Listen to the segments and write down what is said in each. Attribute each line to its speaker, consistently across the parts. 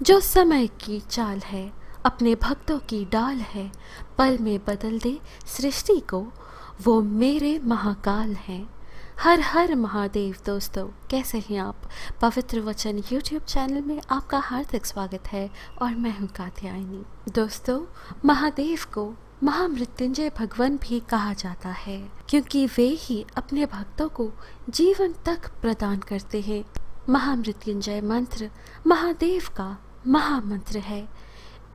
Speaker 1: जो समय की चाल है, अपने भक्तों की डाल है, पल में बदल दे सृष्टि को, वो मेरे महाकाल हैं। हर हर महादेव। दोस्तों, कैसे हैं आप? पवित्र वचन यूट्यूब चैनल में आपका हार्दिक स्वागत है और मैं हूं कात्यायनी। दोस्तों, महादेव को महामृत्युंजय भगवान भी कहा जाता है, क्योंकि वे ही अपने भक्तों को जीवन तक प्रदान करते हैं। महामृत्युंजय मंत्र महादेव का महामंत्र है।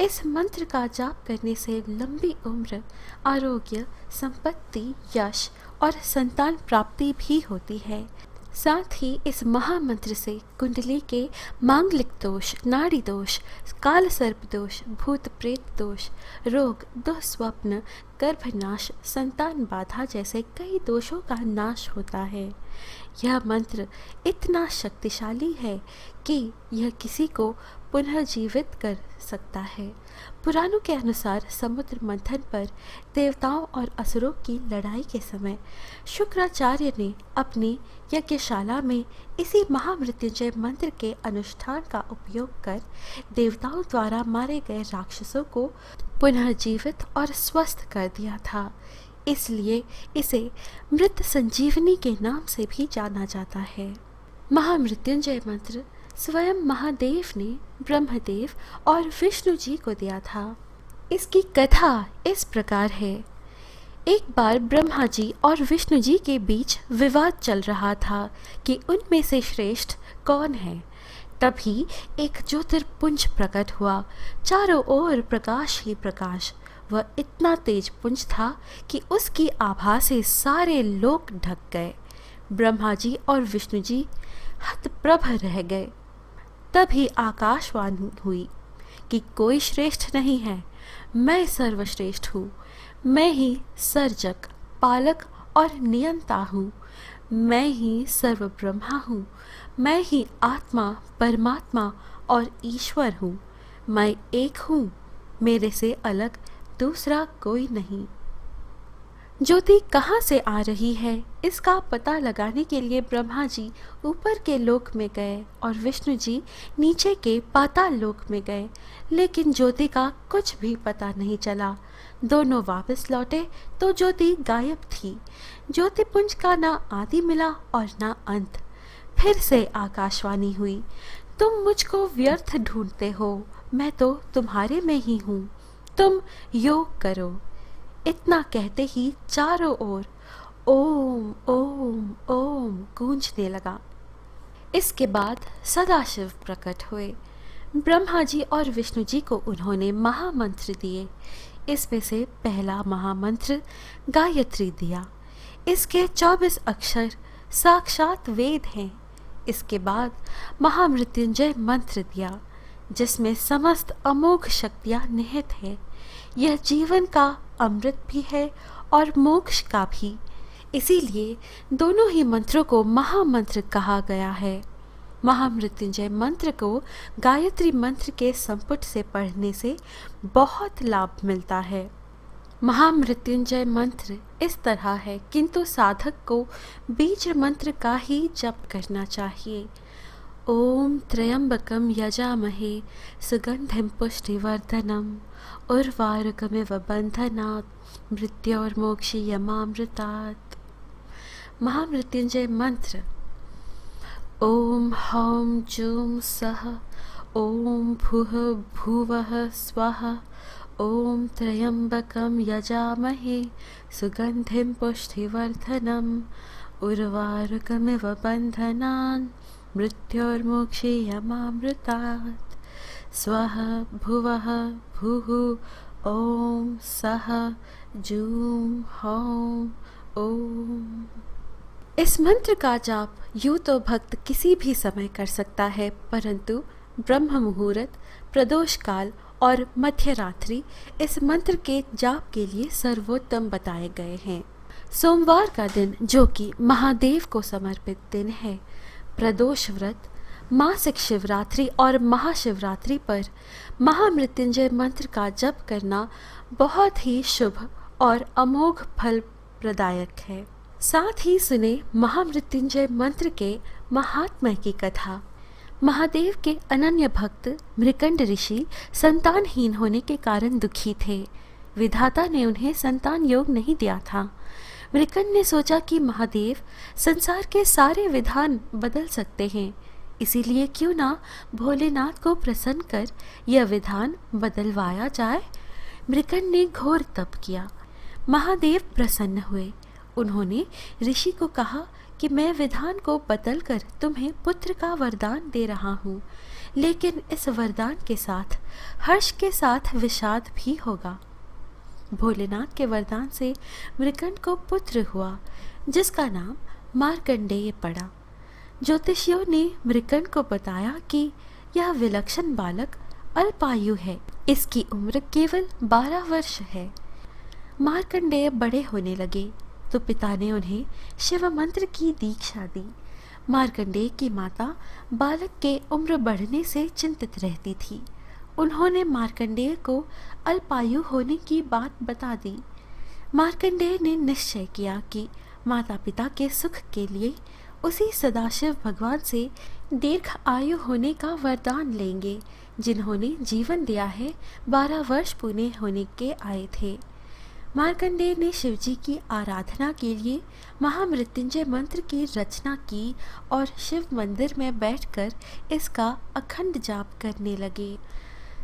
Speaker 1: इस मंत्र का जाप करने से लंबी उम्र, आरोग्य, संपत्ति, यश और संतान प्राप्ति भी होती है। साथ ही इस महामंत्र से कुंडली के मांगलिक दोष, नाड़ी दोष, काल सर्प दोष, भूत प्रेत दोष, रोग, दुःस्वप्न, गर्भनाश, संतान बाधा जैसे कई दोषों का नाश होता है। यह मंत्र इतना शक्तिशाली है कि यह किसी को पुनर्जीवित कर सकता है। पुराणों के अनुसार समुद्र मंथन पर देवताओं और असुरों की लड़ाई के समय शुक्राचार्य ने अपनी यज्ञशाला में इसी महामृत्युंजय मंत्र के अनुष्ठान का उपयोग कर देवताओं द्वारा मारे गए राक्षसों को पुनर्जीवित और स्वस्थ कर दिया था। इसलिए इसे मृत संजीवनी के नाम से भी जाना जाता है। महामृत्युंजय मंत्र स्वयं महादेव ने ब्रह्मदेव और विष्णु जी को दिया था। इसकी कथा इस प्रकार है। एक बार ब्रह्मा जी और विष्णु जी के बीच विवाद चल रहा था कि उनमें से श्रेष्ठ कौन है। तभी एक ज्योतिर्पुंज प्रकट हुआ। चारों ओर प्रकाश ही प्रकाश। वह इतना तेज पुंज था कि उसकी आभा से सारे लोक ढक गए। ब्रह्मा जी और विष्णु जी हतप्रभ रह गए। तभी आकाशवाणी हुई कि कोई श्रेष्ठ नहीं है, मैं सर्वश्रेष्ठ हूँ। मैं ही सर्जक, पालक और नियंता हूँ। मैं ही सर्व ब्रह्मा हूँ। मैं ही आत्मा, परमात्मा और ईश्वर हूँ। मैं एक हूँ, मेरे से अलग दूसरा कोई नहीं। ज्योति कहाँ से आ रही है, इसका पता लगाने के लिए ब्रह्मा जी ऊपर के लोक में गए और विष्णु जी नीचे के पाताल लोक में गए, लेकिन ज्योति का कुछ भी पता नहीं चला। दोनों वापस लौटे तो ज्योति गायब थी। ज्योतिपुंज का ना आदि मिला और ना अंत। फिर से आकाशवाणी हुई, तुम मुझको व्यर्थ ढूंढते हो, मैं तो तुम्हारे में ही हूँ। तुम योग करो। इतना कहते ही चारों ओर ओम ओम ओम गूंजने लगा। इसके बाद सदाशिव प्रकट हुए। ब्रह्मा जी और विष्णु जी को उन्होंने महामंत्र दिए। इसमें से पहला महामंत्र गायत्री दिया। इसके 24 अक्षर साक्षात वेद हैं। इसके बाद महामृत्युंजय मंत्र दिया, जिसमें समस्त अमोघ शक्तियाँ निहित हैं। यह जीवन का अमृत भी है और मोक्ष का भी। इसीलिए दोनों ही मंत्रों को महामंत्र कहा गया है। महामृत्युंजय मंत्र को गायत्री मंत्र के संपुट से पढ़ने से बहुत लाभ मिलता है। महामृत्युंजय मंत्र इस तरह है, किंतु साधक को बीज मंत्र का ही जप करना चाहिए। ओम त्र्यंबकम यजामहे सुगंधिं पुष्टिवर्धनम् उर्वारुकमिव बन्धनात् मृत्योर्मोक्षीयमामृतात्। महामृत्युंजय मंत्र। ओम हौं जूं सः ओम भुः भुवः स्वः ओम त्र्यंबकम यजामहे सुगंधिं पुष्टिवर्धनम् उर्वारुकमिव बन्धनान् मृत्योर्मोक्षीयमामृतात्। स्वः भुवः भुः ओम सः जूं हौं ओम। इस मंत्र का जाप यूँ तो भक्त किसी भी समय कर सकता है, परंतु ब्रह्म मुहूर्त, प्रदोष काल और मध्यरात्रि इस मंत्र के जाप के लिए सर्वोत्तम बताए गए हैं। सोमवार का दिन, जो कि महादेव को समर्पित दिन है, प्रदोष व्रत, मासिक शिवरात्रि और महाशिवरात्रि पर महामृत्युंजय मंत्र का जप करना बहुत ही शुभ और अमोघ फल प्रदायक है। साथ ही सुने महामृत्युंजय मंत्र के महात्म्य की कथा। महादेव के अनन्य भक्त मृकंड ऋषि संतानहीन होने के कारण दुखी थे। विधाता ने उन्हें संतान योग नहीं दिया था। मृकंड ने सोचा कि महादेव संसार के सारे विधान बदल सकते हैं, इसीलिए क्यों ना भोलेनाथ को प्रसन्न कर यह विधान बदलवाया जाए। मृकंड ने घोर तप किया। महादेव प्रसन्न हुए। उन्होंने ऋषि को कहा कि मैं विधान को बदलकर तुम्हें पुत्र का वरदान दे रहा हूँ, लेकिन इस वरदान के साथ हर्ष के साथ विषाद भी होगा। भोलेनाथ के वरदान से मृकंड को पुत्र हुआ, जिसका नाम मार्कंडेय पड़ा। ज्योतिषियों ने मृकंड को बताया कि यह विलक्षण बालक अल्पायु है, इसकी उम्र केवल 12 वर्ष है। मार्कंडेय बड़े होने लगे तो पिता ने उन्हें शिव मंत्र की दीक्षा दी। मार्कंडेय की माता बालक के उम्र बढ़ने से चिंतित रहती थी। उन्होंने मार्कंडेय को अल्पायु होने की बात बता दी। मार्कंडेय ने निश्चय किया कि माता पिता के सुख के लिए उसी सदाशिव भगवान से दीर्घ आयु होने का वरदान लेंगे, जिन्होंने जीवन दिया है। 12 वर्ष पूरे होने के आए थे। मार्कंडेय ने शिवजी की आराधना के लिए महामृत्युंजय मंत्र की रचना की और शिव मंदिर में बैठकर इसका अखंड जाप करने लगे।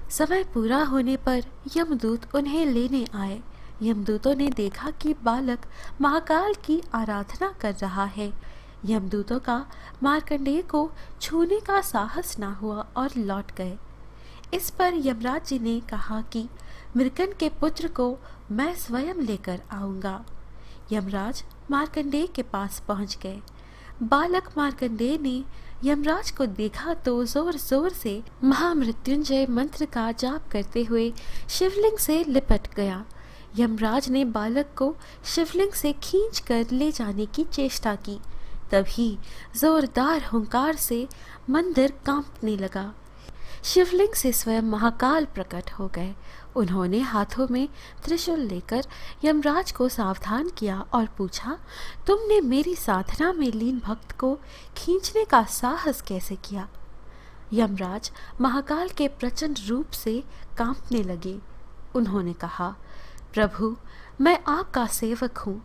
Speaker 1: समय पूरा होने पर यमदूत उन्हें लेने आए। यमदूतों ने देखा कि बालक महाकाल की आराधना कर रहा है। यमदूतों का मार्कंडेय को छूने का साहस ना हुआ और लौट गए। इस पर यमराज जी ने कहा कि मृकंड के पुत्र को मैं स्वयं लेकर आऊंगा। यमराज मार्कंडेय के पास पहुंच गए। बालक मार्कंडेय ने यमराज को देखा तो जोर जोर से महामृत्युंजय मंत्र का जाप करते हुए शिवलिंग से लिपट गया। यमराज ने बालक को शिवलिंग से खींचकर ले जाने की चेष्टा की। तभी जोरदार हुंकार से मंदिर कांपने लगा। शिवलिंग से स्वयं महाकाल प्रकट हो गए। उन्होंने हाथों में त्रिशूल लेकर यमराज को सावधान किया और पूछा, तुमने मेरी साधना में लीन भक्त को खींचने का साहस कैसे किया? यमराज महाकाल के प्रचंड रूप से कांपने लगे। उन्होंने कहा, प्रभु, मैं आपका सेवक हूँ।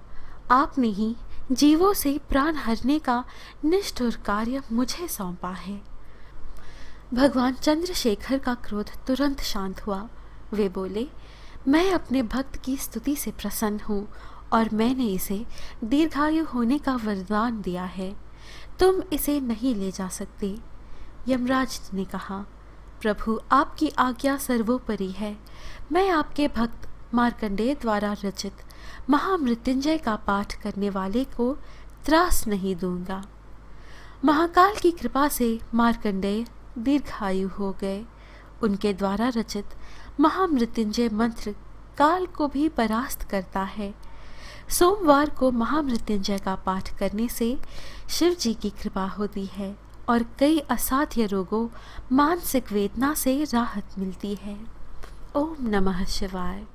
Speaker 1: आपने ही जीवों से प्राण हरने का निष्ठुर कार्य मुझे सौंपा है। भगवान चंद्रशेखर का क्रोध तुरंत शांत हुआ। वे बोले, मैं अपने भक्त की स्तुति से प्रसन्न हूँ और मैंने इसे दीर्घायु होने का वरदान दिया है। तुम इसे नहीं ले जा सकते। यमराज ने कहा, प्रभु, आपकी आज्ञा सर्वोपरि है। मैं आपके भक्त मार्कंडेय द्वारा रचित महामृत्युंजय का पाठ करने वाले को त्रास नहीं दूंगा। महाकाल की कृपा से मार्कंडेय दीर्घायु हो गए। उनके द्वारा रचित महामृत्युंजय मंत्र काल को भी परास्त करता है। सोमवार को महामृत्युंजय का पाठ करने से शिव जी की कृपा होती है और कई असाध्य रोगों, मानसिक वेदना से राहत मिलती है। ओम नमः शिवाय।